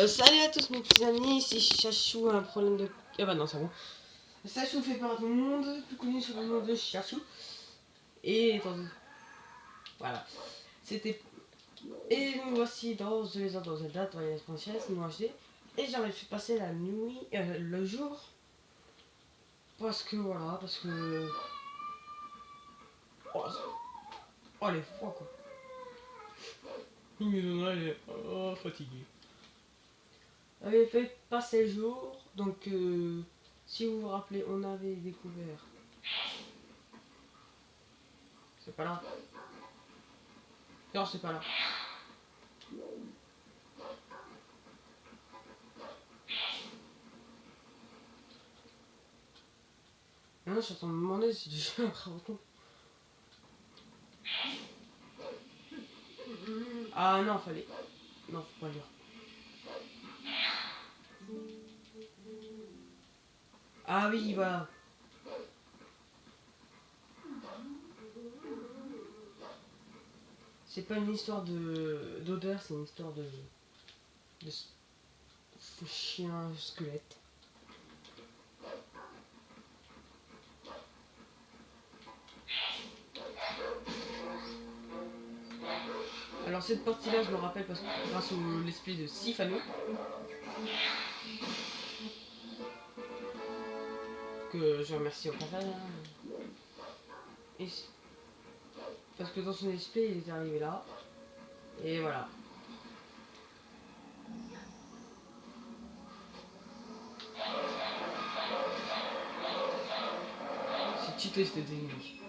Salut à tous mes petits amis, ici Chachou a un problème de... Ah bah non c'est bon. Chachou fait part du monde, plus connu sous le nom de Chachou. Et attendez. Voilà. C'était... Et nous voici dans The Legend of Zelda, Twilight Princess, nous HD. Et j'avais fait passer la nuit, le jour. Parce que voilà, parce que... Oh les froids quoi. Elle est fatiguée. J'avais fait passer le jour, donc si vous vous rappelez, on avait découvert... C'est pas là. Non, c'est pas là. Non, je suis en train de me demander si tu fais un crapaud. Ah non, fallait... Non, faut pas lire. Ah oui, voilà. C'est pas une histoire de d'odeur, c'est une histoire de chien squelette. Alors cette partie-là, je me rappelle parce que grâce au l'esprit de Sifano, que je remercie au passage. Et parce que dans son esprit, il est arrivé là. Et voilà. C'est cheaté cette technique.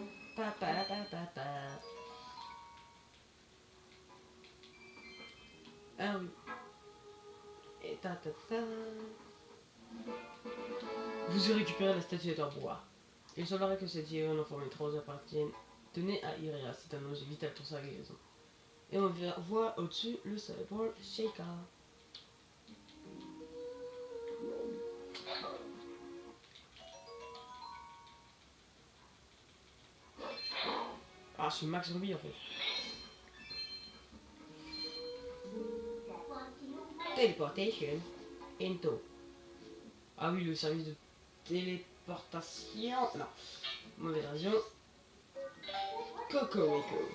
Ah oui. Et ta ta ta. Vous récupérez la statuette en bois. Il semblerait que cette île en forme étrange appartienne. Tenez à Iria, c'est un objet vital pour sa guérison. Et on voit au-dessus le célèbre Sheikah. Ah, je suis Max Ruby en fait. Teleportation into. Ah oui, le service de téléportation. Non, mauvaise version. Cocorico.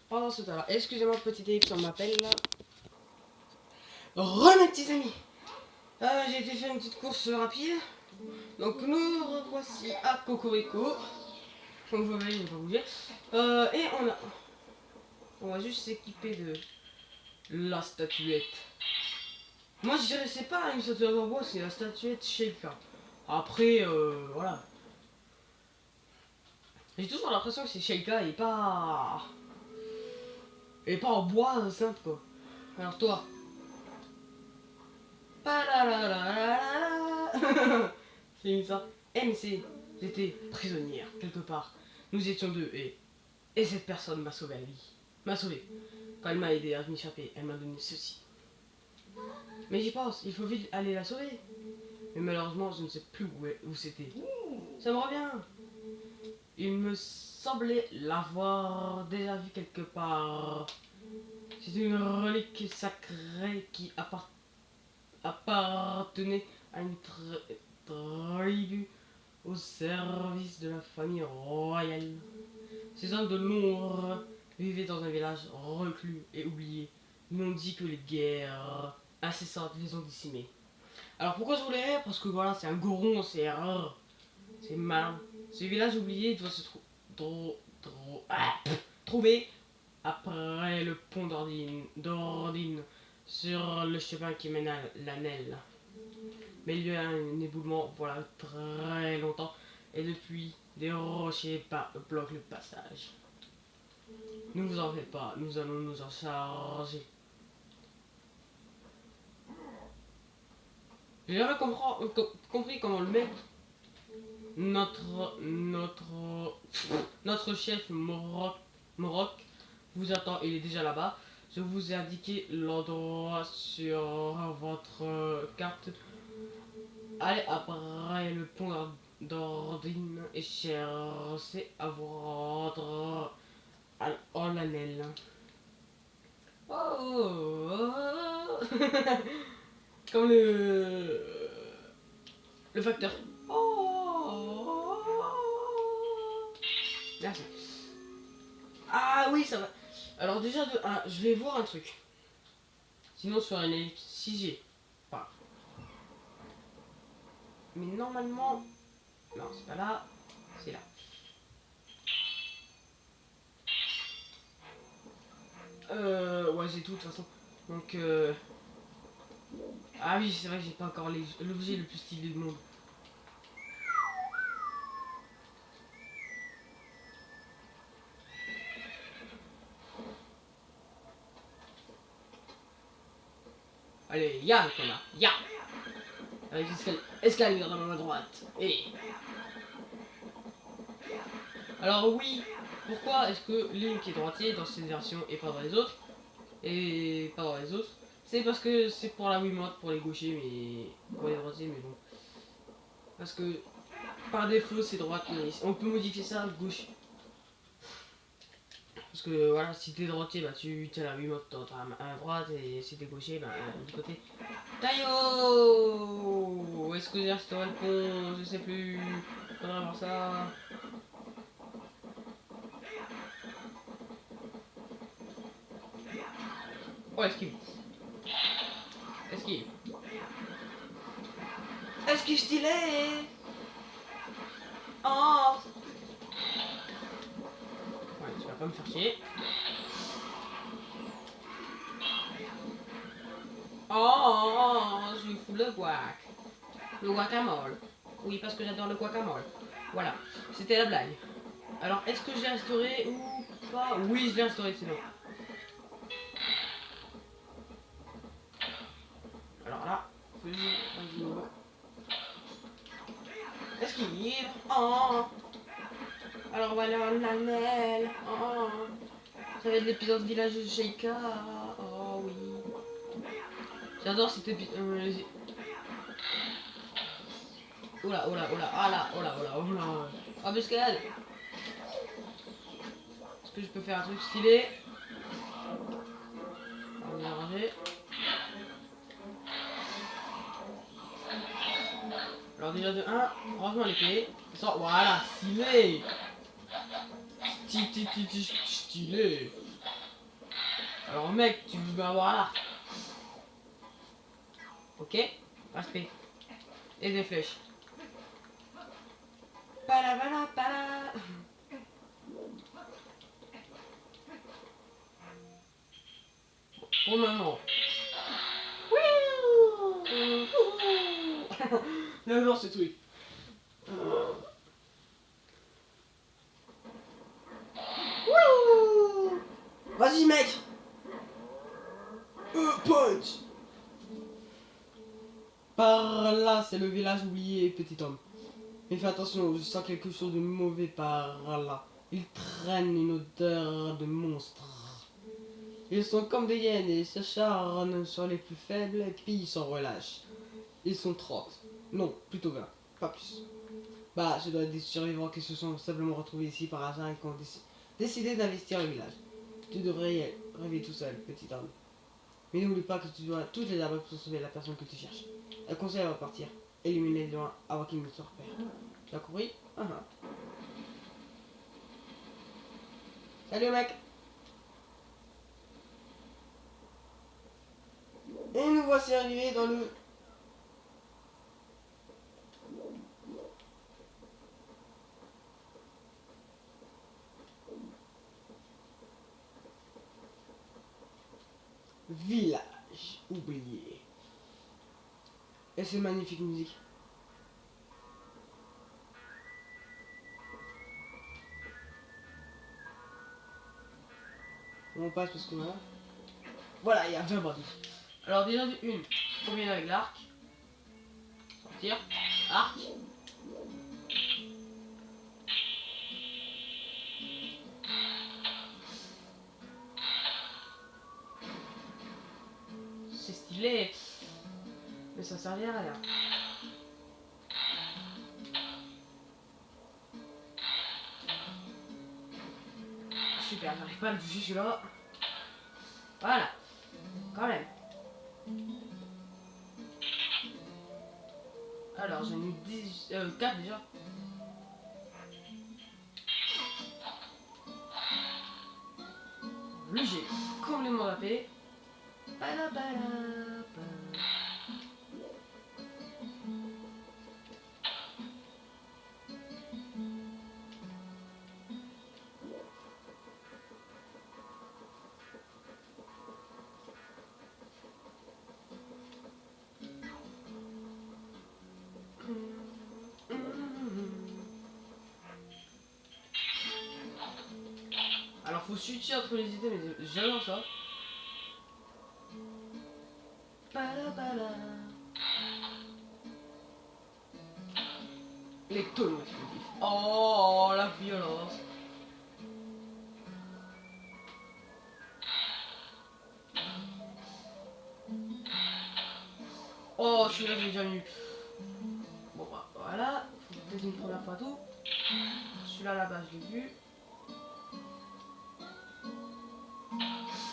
Pendant ce temps-là, excusez-moi, petit ellipse, on m'appelle là. Mes petits amis. J'ai été faire une petite course rapide. Donc nous revoici à Cocorico. Comme vous voyez, je vais pas bouger. Et on va juste s'équiper de la statuette. Moi je dirais c'est pas une statuette en bois, c'est la statuette Sheikah. Après, voilà. J'ai toujours l'impression que c'est Sheikah et pas... Et pas en bois simple quoi. Alors toi. C'est ça. MC, j'étais prisonnière quelque part. Nous étions deux et cette personne m'a sauvé la vie. M'a sauvé. Quand elle m'a aidé à m'échapper, elle m'a donné ceci. Mais j'y pense, il faut vite aller la sauver. Mais malheureusement, je ne sais plus où c'était. Ça me revient. Il me semblait l'avoir déjà vu quelque part. C'est une relique sacrée qui appartenait à une tribu au service de la famille royale. Ces hommes de l'ombre vivaient dans un village reclus et oublié. Ils m'ont dit que les guerres incessantes les ont décimés. Alors pourquoi je voulais rire? Parce que voilà, c'est un goron, c'est rare, c'est malin. Ce village oublié doit se trouver après le pont d'Ordine sur le chemin qui mène à l'Anel. Mais il y a un éboulement voilà très longtemps et depuis des rochers bloquent le passage. Ne vous en faites pas, nous allons nous en charger. J'ai jamais compris comment le mec, notre chef Morok vous attend, il est déjà là-bas. Je vous ai indiqué l'endroit sur votre carte. Allez après le pont d'Ordine et cherchez à vous rendre en Lanel. Comme le facteur. Oh. Merci. Ah oui, ça va. Alors déjà, je vais voir un truc. Sinon, je ferai une ellipse. Si j'ai pas. Mais normalement... Non, c'est pas là. C'est là. Ouais, j'ai tout de toute façon. Donc, ah oui, c'est vrai que j'ai pas encore l'objet le plus stylé du monde. Allez, y'a le connard, y'a. Avec escalier dans la main droite. Et... Alors oui, pourquoi est-ce que Link est droitier dans cette version et pas dans les autres? Et pas dans les autres. C'est parce que c'est pour la Wiimote, pour les gauchers, mais... pour les droitiers, mais bon. Parce que par défaut c'est droite, mais on peut modifier ça à gauche. Parce que voilà, si t'es droitier, bah tu as la Wiimote à droite, et si t'es gaucher, bah du côté. Taillot. Est-ce que j'ai restauré le pont? Je sais plus. Faudrait voir ça. Oh, esquive. Esquive. Esquive stylé. Oh. Ouais, tu vas pas me faire chier. Oh, je lui fous le guac. Le guacamole. Oui, parce que j'adore le guacamole. Voilà, c'était la blague. Alors, est-ce que j'ai restauré ou pas? Oui, je l'ai restauré, c'est bon. Alors là, esquive. Oh. Alors voilà, l'anel. Oh. Ça va être l'épisode village de Sheikah. Oh oui. J'adore cet épisode. Oula, oula, oula, ah là, oula, oula, oula. Embuscade. Est-ce que je peux faire un truc stylé? On va ranger. Alors déjà de 1, range-moi l'épée. Voilà, stylé. Stylé. Alors mec, tu veux avoir l'arc. Ok, respect. Et des flèches. Pala. Pour le moment. J'adore ce truc. Vas-y mec. Punch. Par là, c'est le village oublié, petit homme. Mais fais attention, je sens quelque chose de mauvais par là. Ils traînent une odeur de monstre. Ils sont comme des hyènes et s'acharnent sur les plus faibles et puis ils s'en relâchent. Ils sont 30. Non, plutôt 20. Pas plus. Bah, ce doit être des survivants qui se sont simplement retrouvés ici par hasard et qui ont décidé d'investir le village. Tu devrais y rêver tout seul, petit homme. Mais n'oublie pas que tu dois toutes les armes pour sauver la personne que tu cherches. Un conseil avant de partir. Éliminer les loin avant qu'ils ne te repèrent. Tu as compris? Salut mec. Et nous voici arrivés dans le... village oublié. Et c'est magnifique musique. On passe parce que voilà. Voilà, il y a 20 bandits. Alors déjà une, on vient avec l'arc. Sortir. Arc. C'est stylé. Mais ça servira à rien. Super, j'arrive pas à le toucher celui-là. Voilà. Quand même. Alors, j'en ai 4 déjà. Lui, j'ai complètement zappé. Alors, faut switcher entre les idées, mais j'adore ça. Les tonneaux explosifs. Oh, la violence. Oh, celui-là, j'ai déjà eu. Bon, bah, voilà. Faut peut-être une première fois tout. Celui-là, là-bas, je l'ai vu.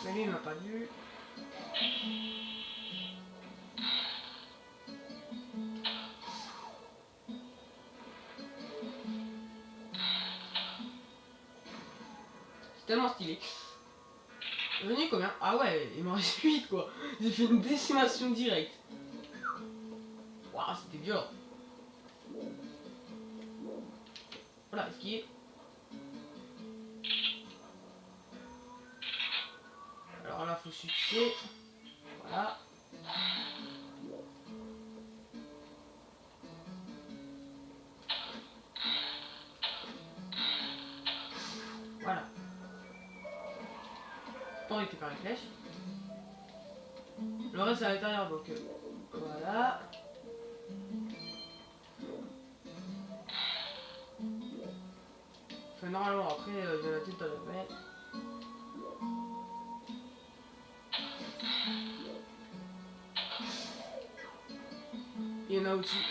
Mais lui, il m'a pas vu. C'est tellement stylé. Venu combien? Ah ouais, il m'en reste 8 quoi. J'ai fait une décimation directe. Waouh, c'était violent. Voilà, esquive. Alors là, faut switcher. Voilà. Voilà. On était par les flèches. Le reste c'est à l'intérieur donc voilà. Enfin, normalement après il y en a tout à l'heure. Il y en a au-dessus.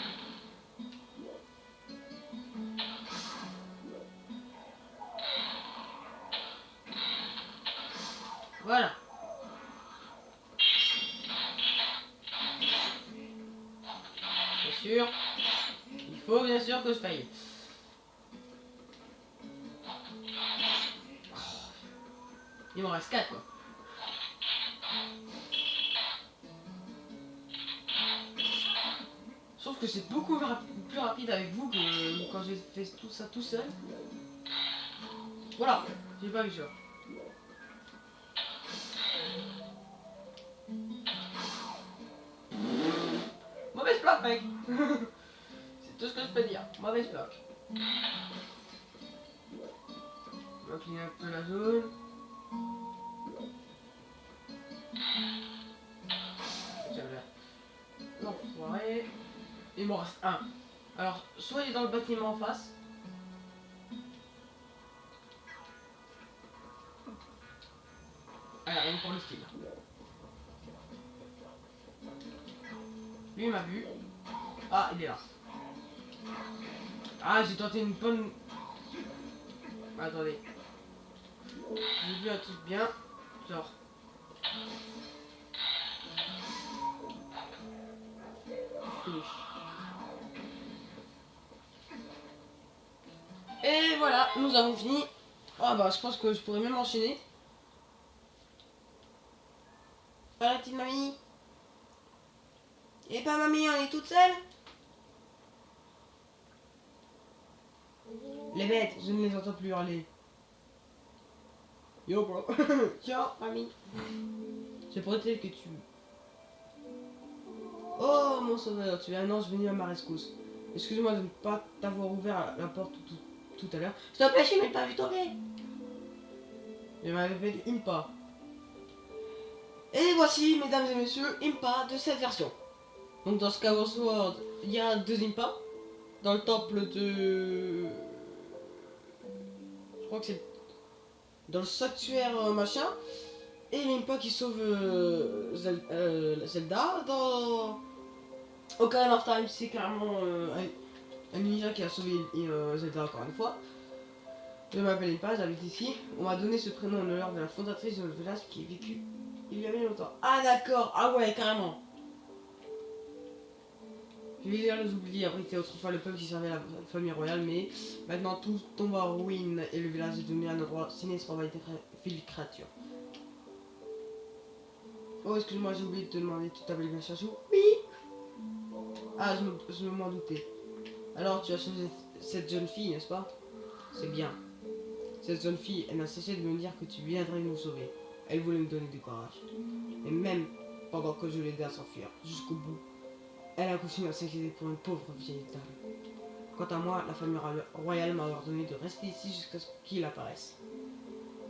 Voilà. Bien sûr. Il faut bien sûr que je faille. Il m'en reste 4 quoi. Sauf que c'est beaucoup plus rapide avec vous que quand j'ai fait tout ça tout seul. Voilà, j'ai pas vu ça. Mauvaise plaque mec. C'est tout ce que je peux dire. Mauvaise plaque. On va cligner un peu la zone. L'enfoiré. Il m'en reste un. Alors, soit il est dans le bâtiment en face. Alors, rien pour le style. Lui, il m'a vu. Ah, il est là. Ah, j'ai tenté une bonne... Attendez. J'ai vu un truc bien. Genre... Et voilà, nous avons fini. Ah bah, je pense que je pourrais même enchaîner. Ah, la petite mamie. Et pas mamie, on est toute seule. Les bêtes, je ne les entends plus hurler. Yo bro. Ciao mamie. C'est pour dire que tu... Oh mon sauveur, tu es un ange venu à ma rescousse. Excuse-moi de ne pas t'avoir ouvert la porte tout à l'heure. S'il te plaît, je n'ai pas vu tomber. Je m'appelle Impa. Et voici, mesdames et messieurs, Impa de cette version. Donc dans Skyward Sword, il y a 2 Impa. Dans le temple de... Je crois que c'est... Dans le sanctuaire machin. Et l'Impa qui sauve Zelda. Dans... Ocarina of Time, c'est clairement un ninja qui a sauvé Zelda encore une fois. Je m'appelle Impa, j'habite ici. On m'a donné ce prénom en l'honneur de la fondatrice de notre village qui a vécu il y a bien longtemps. Ah d'accord, ah ouais, carrément. Villers les oublis abritait autrefois le peuple qui servait la famille royale, mais maintenant tout tombe en ruine et le village est devenu un endroit sinistre envahi des viles créatures. Oh, excuse-moi, j'ai oublié de te demander, tu t'appelles bien Chachou? Oui. Ah, je m'en doutais. Alors, tu as changé cette jeune fille, n'est-ce pas? C'est bien. Cette jeune fille, elle n'a cessé de me dire que tu viendrais nous sauver. Elle voulait me donner du courage. Et même pendant que je l'aidais à s'enfuir, jusqu'au bout, elle a continué à s'inquiéter pour une pauvre vieille dame. Quant à moi, la famille royale m'a ordonné de rester ici jusqu'à ce qu'il apparaisse.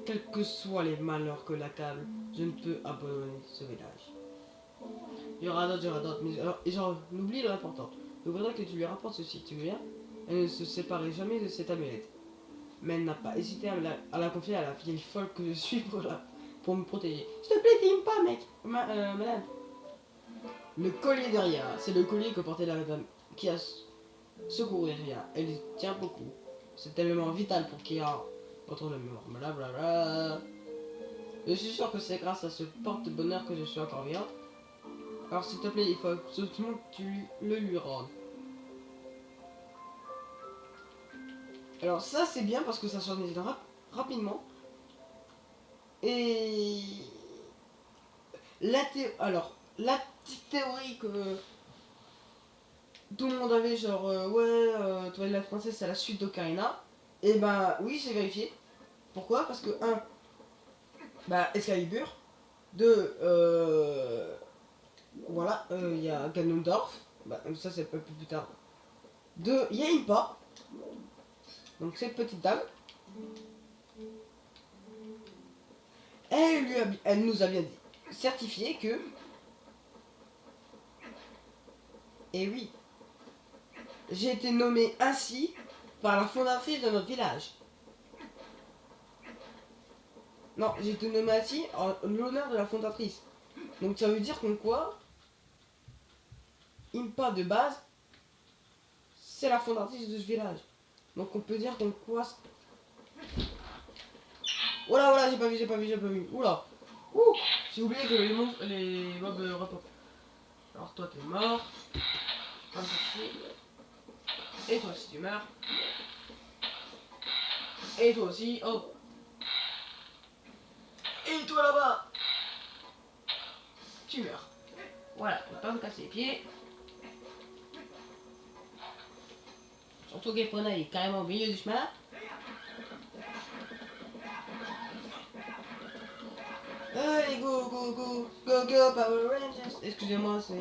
Quels que soient les malheurs que l'accablent, je ne peux abandonner ce village. Il y aura d'autres, mais j'en oublie l'important. Je voudrais que tu lui rapportes ceci, tu veux bien? Elle ne se séparait jamais de cette amulette. Mais elle n'a pas hésité à la confier à la vieille folle que je suis pour me protéger. S'il te plaît, dis pas, mec. Madame. Le collier de Ria, c'est le collier que portait la dame qui a secouru Ria. Elle y tient beaucoup. C'est tellement vital pour qu'il retrouve la mémoire. Blablabla. Je suis sûr que c'est grâce à ce porte-bonheur que je suis encore vivante. Alors s'il te plaît, il faut absolument que tu le lui rendes. Alors ça c'est bien parce que ça s'organise rapidement. Et la petite théorie que tout le monde avait genre Twilight Princess c'est la suite d'Ocarina. Et ben oui, j'ai vérifié. Pourquoi? Parce que 1, bah Excalibur. 2, voilà, il y a Ganondorf. Bah ça c'est un peu plus tard. 2, il y a Impa. Donc cette petite dame. Elle nous a bien dit, certifié que... Et oui, j'ai été nommé ainsi par la fondatrice de notre village. Non, j'ai été nommé ainsi en l'honneur de la fondatrice. Donc ça veut dire qu'en quoi, Impa de base, c'est la fondatrice de ce village. Donc on peut dire qu'en quoi... Oh là, oh là, j'ai pas vu. Oula. Ouh, j'ai oublié que les mobs repos. Alors toi t'es mort. Et toi aussi tu meurs. Et toi aussi, oh. Et toi là-bas, tu meurs. Voilà, faut pas me casser les pieds. Surtout qu'Epona est carrément au milieu du chemin. Allez, go, Power Rangers. Excusez-moi, c'est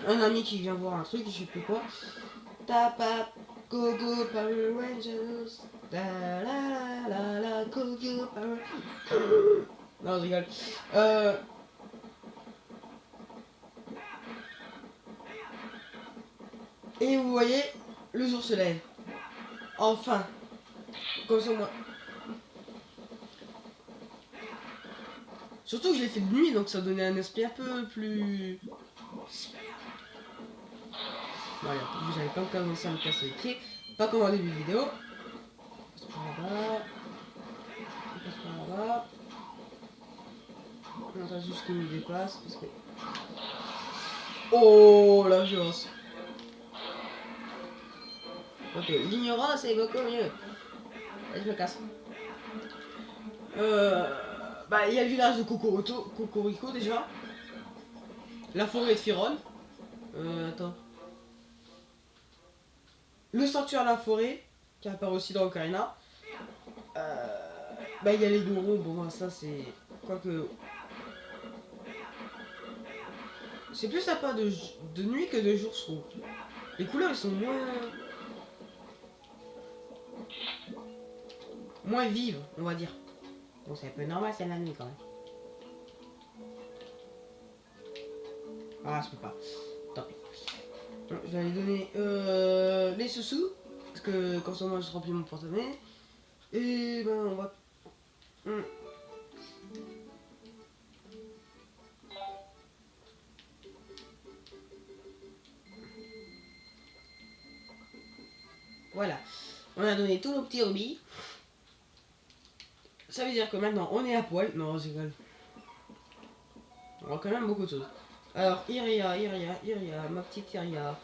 un ami qui vient voir un truc, je sais plus quoi. Tapa, go, Power Rangers. La la la la, go, Power. Non, je rigole. Et vous voyez, le jour se lève. Enfin. Comme ça, moi. Surtout que je l'ai fait de nuit, donc ça donnait un aspect un peu plus... Voilà, vous n'avez pas commencé à me casser les pieds. Pas comme en début de vidéo. On passe par là-bas. On passe par là-bas. On attend juste qu'il me dépasse parce que... Oh, la violence. Ok, l'ignorance c'est beaucoup mieux. Allez, je me casse. Bah, il y a le village de Cocorico déjà. La forêt de Firon. Attends. Le sanctuaire de la forêt, qui apparaît aussi dans Ocarina. Bah, il y a les Gorons. Bon, ça c'est. Quoique. C'est plus sympa de nuit que de jour, je trouve. Les couleurs, elles sont moins vives, on va dire. Bon, c'est un peu normal, c'est la nuit quand même. Ah, je peux pas. Tant pis. Je vais aller donner les sous-sous. Parce que comme ça, moi, je remplis mon porte-monnaie. Et ben, on va... Voilà. On a donné tous nos petits rubis. Ça veut dire que maintenant, on est à poil. Non, je rigole. On a quand même beaucoup de choses. Alors, Iria, ma petite Iria.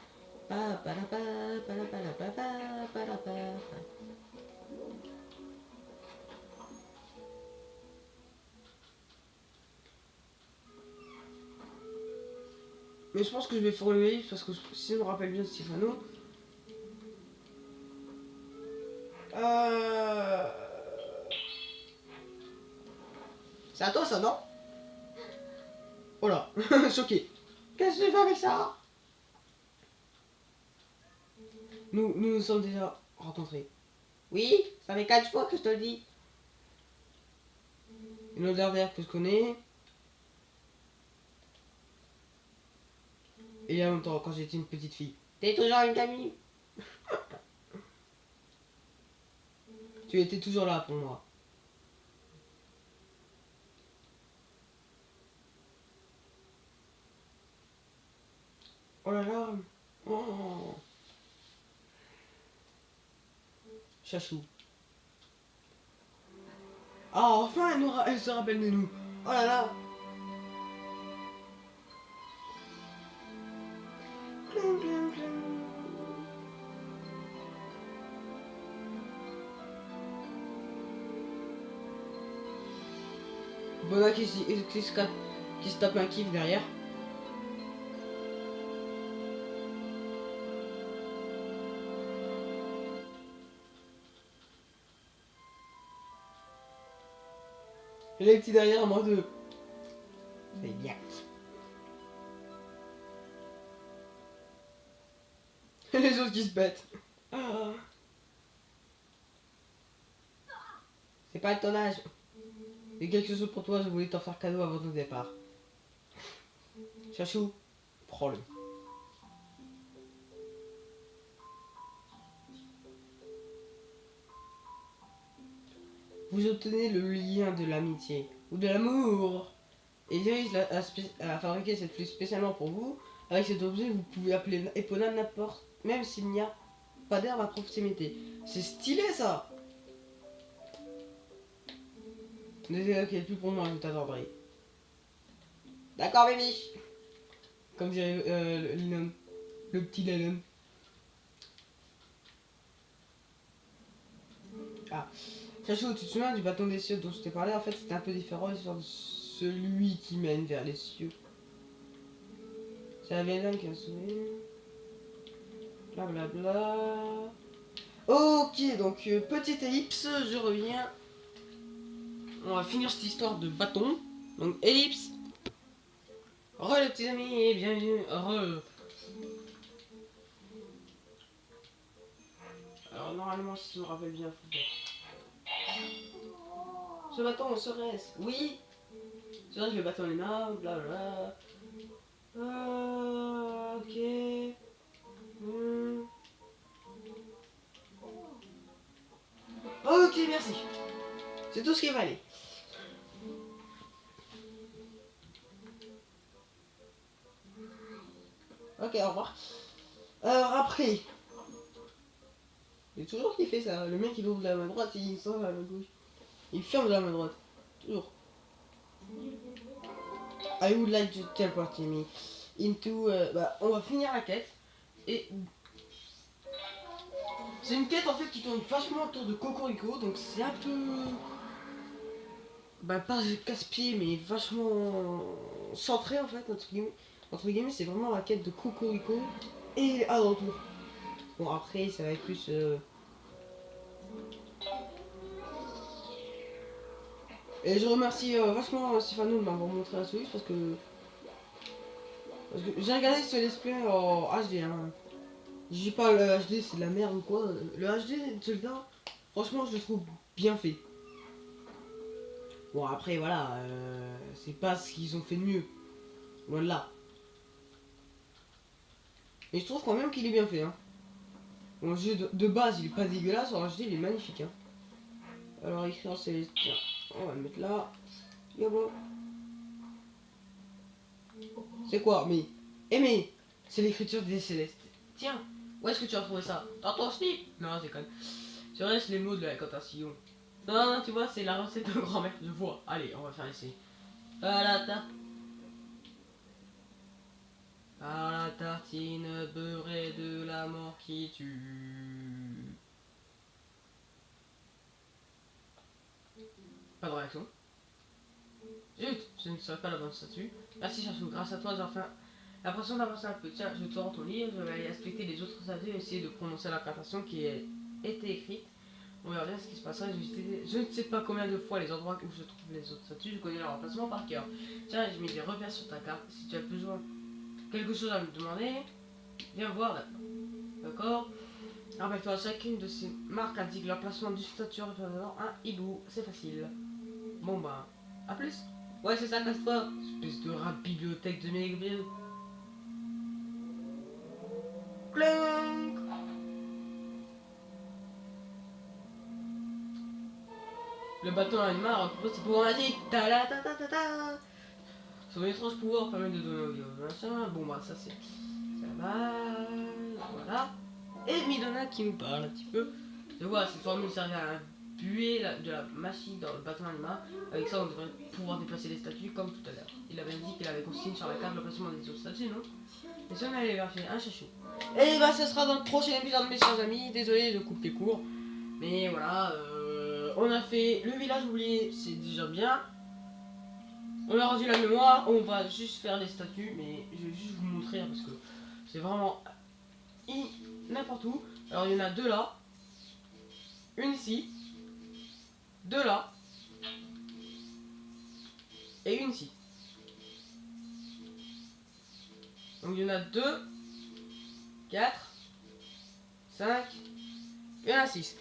Pa, pa, la, pa, pa, la, pa, la, pa, pa, pa, la, pa, pa. Mais je pense que je vais faire une ellipse parce que si je me rappelle bien Stefano. Euh... C'est à toi ça, non? Oh là, choqué. Qu'est-ce que tu fais avec ça? Nous sommes déjà rencontrés. Oui, ça fait 4 fois que je te le dis. Une odeur d'air que je connais. Et il y a longtemps, quand j'étais une petite fille. T'es toujours une gamine. Tu étais toujours là pour moi. Oh là là. Oh. Chachou. Ah, enfin, elle se rappelle de nous. Oh là là. Clou, clou, clou. Bona qui se tape un kiff derrière. Et les petits derrière en mode. C'est bien. Et les autres qui se bêtent. Ah. C'est pas le ton âge. J'ai quelque chose pour toi, je voulais t'en faire cadeau avant ton départ. Chachou, prends-le. Vous obtenez le lien de l'amitié ou de l'amour. Et Iris a fabriqué cette flûte spécialement pour vous. Avec cet objet, vous pouvez appeler Epona n'importe, même s'il n'y a pas d'herbe à proximité. C'est stylé ça. Ne t'inquiète plus pour moi, je t'attendrai. D'accord, baby. Comme dirait le petit Lennon. Ah. Chachou, tu te souviens du bâton des cieux dont je t'ai parlé? En fait, c'était un peu différent, l'histoire de celui qui mène vers les cieux. C'est la vieille dame qui a sauvé. Blablabla. Ok, donc petite ellipse, je reviens. On va finir cette histoire de bâton. Donc ellipse. Re les petits amis, bienvenue. Re. Alors normalement, si je me rappelle bien, faut faire. Ce bâton serait-ce? Oui. C'est vrai que le bâton est là, blablabla. Ok. Ok, merci. C'est tout ce qu'il fallait. Ok, au revoir. Alors après, j'ai toujours kiffé ça. Le mec il ouvre de la main droite, il sort de la main gauche. Il ferme de la main droite. Toujours. I would like to teleport me into. Bah, on va finir la quête. Et c'est une quête en fait qui tourne vachement autour de Cocorico. Donc c'est un peu. Bah, pas casse-pied, mais vachement centré en fait, entre guillemets, c'est vraiment la quête de Cocorico et alentour. Bon, après, ça va être plus. Et je remercie vachement Stefano de m'avoir montré la solution parce que j'ai regardé ce let's play en HD. Hein. Je dis pas le HD c'est de la merde ou quoi. Le HD de Zelda, franchement, je le trouve bien fait. Bon, après, voilà, c'est pas ce qu'ils ont fait de mieux. Loin de là. Mais je trouve quand même qu'il est bien fait. Hein. Bon, le jeu de base, il est pas dégueulasse. En HD, il est magnifique. Hein. Alors, écrire c'est. Tiens, on va le mettre là. Yabo. C'est quoi? Mais. Mais c'est l'écriture des célestes. Tiens, où est-ce que tu as trouvé ça? Dans ton slip? Non, c'est quand même. Je reste les mots de la cantation. Non, non, tu vois, c'est la recette de grand-mère. Je vois. Allez, on va faire essayer. Voilà, par la tartine beurrée de la mort qui tue. Pas de réaction. Zut, je ne serai pas la bonne statue. Merci Chachou, grâce à toi j'ai enfin l'impression d'avancer un peu. Tiens, je te rends ton livre, je vais aller inspecter les autres statues et essayer de prononcer l'incantation qui a été écrite. On verra bien ce qui se passera. Je ne sais pas combien de fois les endroits où se trouvent les autres statues, je connais leur emplacement par cœur. Tiens, j'ai mis des repères sur ta carte. Si tu as besoin quelque chose à me demander, viens voir d'accord. D'accord. Rappelle-toi, chacune de ces marques indique l'emplacement du statue représentant un hibou. C'est facile. Bon bah, à plus. Ouais, c'est ça, casse-toi. Espèce de rat bibliothèque de mes... Clink. Le bâton à une main recouvre ses pouvoirs magiques. Ta la ta ta ta ta. Son étrange pouvoir permet de donner au machin. Bon bah ça c'est la base. Voilà. Et Midona qui nous parle un petit peu. Et voilà, cette formule servait à buer de la machine dans le bâton à une main. Avec ça on devrait pouvoir déplacer les statues comme tout à l'heure. Il avait dit qu'il avait consigné sur la carte le placement des autres statues, non? Et si on allait vérifier un chachou. Et bah ça sera dans le prochain épisode mes chers amis. Désolé de couper court. Mais voilà, on a fait le village oublié, c'est déjà bien. On a rendu la mémoire, on va juste faire les statues, mais je vais juste vous montrer parce que c'est vraiment n'importe où. Alors il y en a deux là, une ici, deux là, et une ici. Donc il y en a 2, 4, 5, et un 6.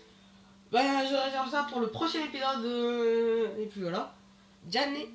Ben je réserve ça pour le prochain épisode, et puis voilà. Gianni.